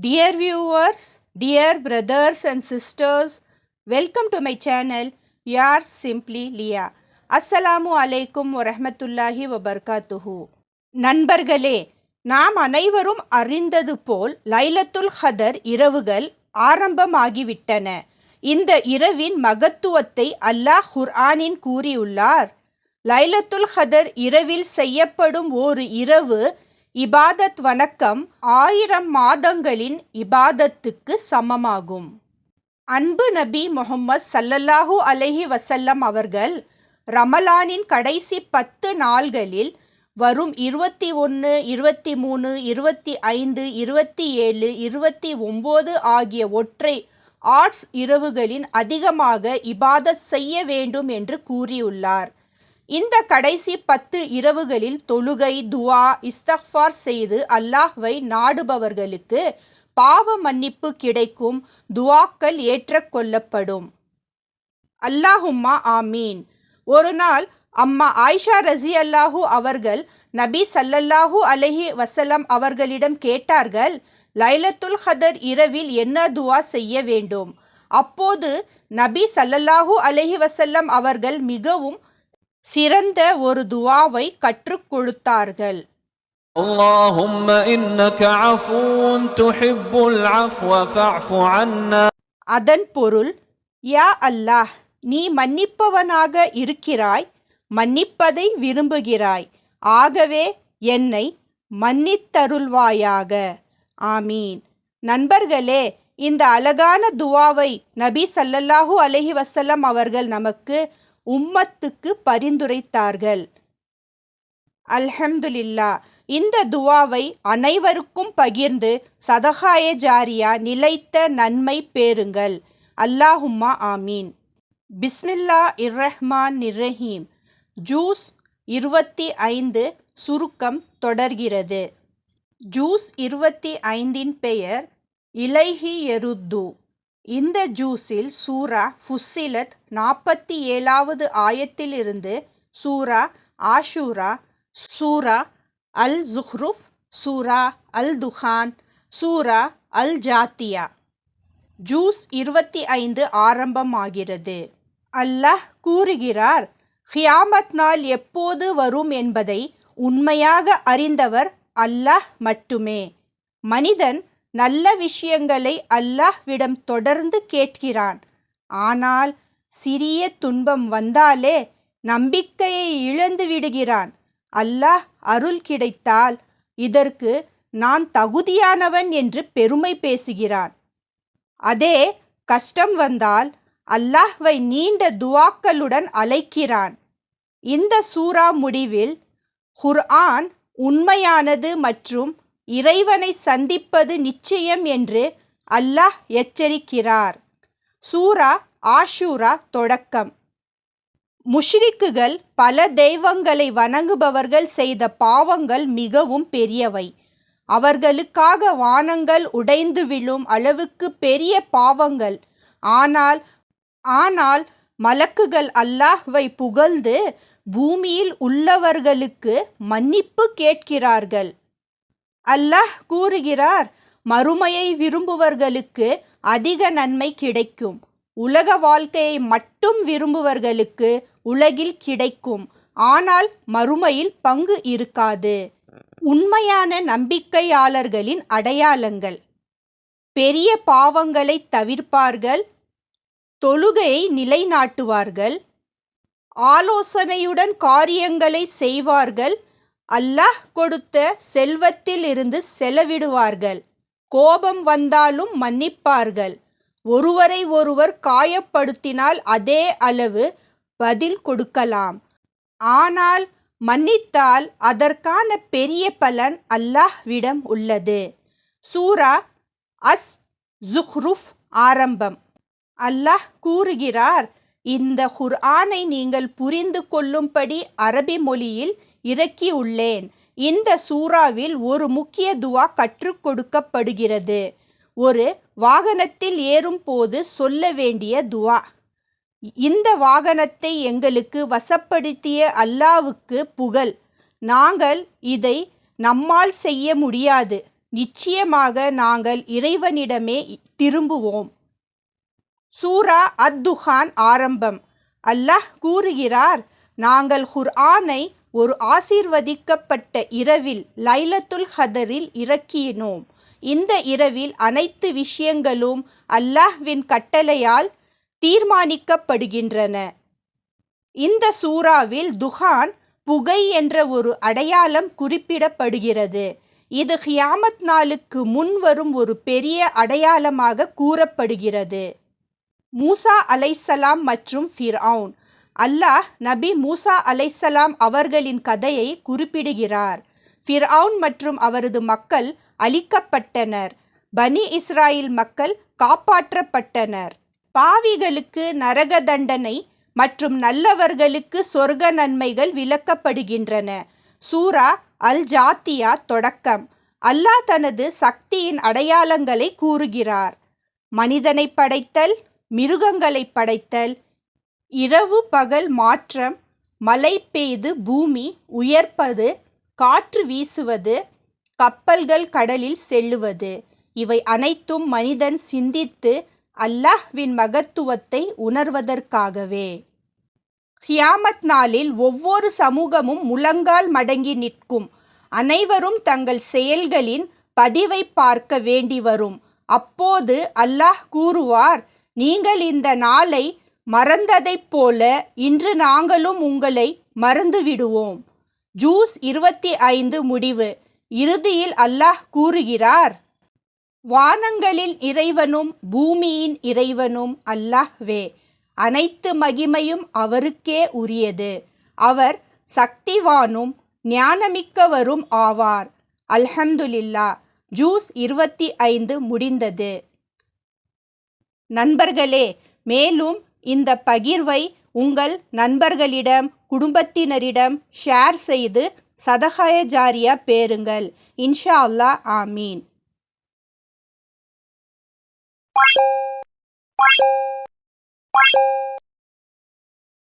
Dear viewers, dear brothers and sisters, welcome to my channel, Yours Simply Leah. Assalamu alaikum wa rahmatullahi wa barakatuhu. நண்பர்களே, நாம் அனைவரும் அறிந்தது போல் லைலத்துல் கதர் இரவுகள் ஆரம்பமாகிவிட்டன. இந்த இரவின் மகத்துவத்தை அல்லாஹ் குர்ஆனில் கூறியுள்ளார். லைலத்துல் கதர் இரவில் செய்யப்படும் ஒரு இரவு இபாதத் வணக்கம் 1000 மாதங்களின் இபாதத்துக்கு சமமாகும். அன்பு நபி முஹம்மது ஸல்லல்லாஹு அலைஹி வஸல்லம் அவர்கள் ரமலானின் கடைசி 10 நாள்களில் வரும் 21, 23, 25, 27, 29 ஆகிய ஒற்றை ஆட்ஸ் இரவுகளின் அதிகமாக இபாதத் செய்ய வேண்டும் என்று கூறியுள்ளார். இந்த கடைசி 10 இரவுகளில் தொழுகை, துவா, இஸ்திக்ஃபார் செய்து அல்லாஹ்வை நாடுபவர்களுக்கு பாவ மன்னிப்பு கிடைக்கும், துவாக்கள் ஏற்றுக்கொள்ளப்படும். அல்லாஹும்மா ஆமீன். ஒரு நாள் அம்மா ஆயிஷா ரஸியல்லாஹு அவர்கள் நபி ஸல்லல்லாஹு அலைஹி வஸல்லம் அவர்களிடம் கேட்டார்கள், லைலத்துல் கதர் இரவில் என்ன துவா செய்ய வேண்டும்? அப்போது நபி ஸல்லல்லாஹு அலைஹி வஸல்லம் அவர்கள் மிகவும் சிறந்த ஒரு துவாவை கற்றுக் கொடுத்தார்கள். اللهم إنك عفو تحب العفو فاعف عنا. அதன் பொருள், யா அல்லாஹ், நீ மன்னிப்பவனாக இருக்கிறாய், மன்னிப்பதை விரும்புகிறாய், ஆகவே என்னை மன்னித்தருள்வாயாக. ஆமீன். நண்பர்களே, இந்த அழகான துவாவை நபி ஸல்லல்லாஹு அலைஹி வஸல்லம் அவர்கள் நமக்கு உம்மத்துக்கு பரிந்துரைத்தார்கள். அல்ஹம்துலில்லாஹ். இந்த துவாவை அனைவருக்கும் பகிர்ந்து சதகாயே ஜாரியா நிலைத்த நன்மை பேருங்கள். அல்லாஹும்மா ஆமீன். பிஸ்மில்லாஹிர்ரஹ்மானிர்ரஹீம். ஜூஸ் 25 சுருக்கம் தொடர்கிறது. ஜூஸ் 25இன் பெயர் இலைஹி யருத்து. இந்த ஜூஸில் சூரா ஃபுஸ்ஸிலத் 47வது ஆயத்திலிருந்து சூரா ஆஷூரா, சூரா அல் ஸுஹ்ருஃப், சூரா அல் துஹான், சூரா அல் ஜாத்தியா. ஜூஸ் 25 ஆரம்பமாகிறது. அல்லாஹ் கூறுகிறார், கியாமத் நாள் எப்போது வரும் என்பதை உண்மையாக அறிந்தவர் அல்லாஹ் மட்டுமே. மனிதன் நல்ல விஷயங்களை அல்லாஹ்விடம் தொடர்ந்து கேட்கிறான். ஆனால் சிறிய துன்பம் வந்தாலே நம்பிக்கையை இழந்து விடுகிறான். அல்லாஹ் அருள் கிடைத்தால் இதற்கு நான் தகுதியானவன் என்று பெருமை பேசுகிறான். அதே கஷ்டம் வந்தால் அல்லாஹ்வை நீண்ட துவாக்களுடன் அழைக்கிறான். இந்த சூரா முடிவில் குர்ஆன் உண்மையானது மற்றும் இறைவனை சந்திப்பது நிச்சயம் என்று அல்லாஹ் எச்சரிக்கிறார். சூரா ஆஷூரா தொடக்கம். முஷ்ரிக்குகள் பல தெய்வங்களை வணங்குபவர்கள் செய்த பாவங்கள் மிகவும் பெரியவை. அவர்களுக்காக வானங்கள் உடைந்து விழும் அளவுக்கு பெரிய பாவங்கள். ஆனால் மலக்குகள் அல்லாஹ்வை புகழ்ந்து பூமியில் உள்ளவர்களுக்கு மன்னிப்பு கேட்கிறார்கள். அல்லாஹ் கூறுகிறார், மறுமையை விரும்புவர்களுக்கு அதிக நன்மை கிடைக்கும். உலக வாழ்க்கையை மட்டும் விரும்புவர்களுக்கு உலகில் கிடைக்கும், ஆனால் மறுமையில் பங்கு இருக்காது. உண்மையான நம்பிக்கையாளர்களின் அடையாளங்கள்: பெரிய பாவங்களை தவிர்ப்பார்கள், தொழுகையை நிலைநாட்டுவார்கள், ஆலோசனையுடன் காரியங்களை செய்வார்கள், அல்லாஹ் கொடுத்த செல்வத்தில் இருந்து செலவிடுவார்கள், கோபம் வந்தாலும் மன்னிப்பார்கள், ஒருவரை ஒருவர் காயப்படுத்தினால் அதே அளவு பதில் கொடுக்கலாம், ஆனால் மன்னித்தால் அதற்கான பெரிய பலன் அல்லாஹ்விடம் உள்ளது. சூரா அஸ் ஸுஹ்ருஃப் ஆரம்பம். அல்லாஹ் கூறுகிறார், இந்த குர்ஆனை நீங்கள் புரிந்து கொள்ளும்படி அரபி மொழியில் இறக்கியுள்ளேன். இந்த சூறாவில் ஒரு முக்கிய துவா கற்றுக் கொடுக்கப்படுகிறது. ஒரு வாகனத்தில் ஏறும் போது சொல்ல வேண்டிய துவா. இந்த வாகனத்தை எங்களுக்கு வசப்படுத்திய அல்லாஹ்வுக்கு புகழ். நாங்கள் இதை நம்மால் செய்ய முடியாது. நிச்சயமாக நாங்கள் இறைவனிடமே திரும்புவோம். சூரா அத்-துஹான் ஆரம்பம். அல்லாஹ் கூறுகிறார், நாங்கள் குர்ஆனை ஒரு ஆசீர்வதிக்கப்பட்ட இரவில் லைலத்துல் கத்ரில் இறக்கினோம். இந்த இரவில் அனைத்து விஷயங்களும் அல்லாஹ்வின் கட்டளையால் தீர்மானிக்கப்படுகின்றன. இந்த சூறாவில் துஹான் புகை என்ற ஒரு அடையாளம் குறிப்பிடப்படுகிறது. இது கியாமத் நாளுக்கு முன் வரும் ஒரு பெரிய அடையாளமாக கூறப்படுகிறது. மூசா அலைஹிஸ்ஸலாம் மற்றும் ஃபிர்அவுன். அல்லாஹ் நபி மூசா அலைஹிஸ்ஸலாம் அவர்களின் கதையை குறிப்பிடுகிறார். ஃபிர்அவுன் மற்றும் அவரது மக்கள் அழிக்கப்பட்டனர். பனி இஸ்ராயில் மக்கள் காப்பாற்றப்பட்டனர். பாவிகளுக்கு நரக தண்டனை மற்றும் நல்லவர்களுக்கு சொர்க்க நன்மைகள் விளக்கப்படுகின்றன. சூரா அல் ஜாத்தியா தொடக்கம். அல்லாஹ் தனது சக்தியின் அடையாளங்களை கூறுகிறார். மனிதனை படைத்தல், மிருகங்களை படைத்தல், இரவு பகல் மாற்றம், மழை பெய்து பூமி உயர்ப்பது, காற்று வீசுவது, கப்பல்கள் கடலில் செல்லுவது, இவை அனைத்தும் மனிதன் சிந்தித்து அல்லாஹ்வின் மகத்துவத்தை உணர்வதற்காகவே. கியாமத் நாளில் ஒவ்வொரு சமூகமும் முழங்கால் மடங்கி நிற்கும். அனைவரும் தங்கள் செயல்களின் பதிவை பார்க்க வேண்டி வரும். அப்போது அல்லாஹ் கூறுவார், நீங்கள் இந்த நாளை மறந்ததைப் போல இன்று நாங்களும் உங்களை மறந்துவிடுவோம். ஜூஸ் 25 முடிவு. இறுதியில் அல்லாஹ் கூறுகிறார், வானங்களின் இறைவனும் பூமியின் இறைவனும் அல்லாஹ்வே. அனைத்து மகிமையும் அவருக்கே உரியது. அவர் சக்திவானும் ஞானமிக்கவரும் ஆவார். அல்ஹம்துலில்லாஹ். ஜூஸ் 25 முடிந்தது. நண்பர்களே, மேலும் இந்த பகிர்வை உங்கள் நண்பர்களிடம், குடும்பத்தினரிடம் ஷேர் செய்து சதகாய ஜாரியா பேருங்கள். இன்ஷா அல்லாஹ். ஆமீன்.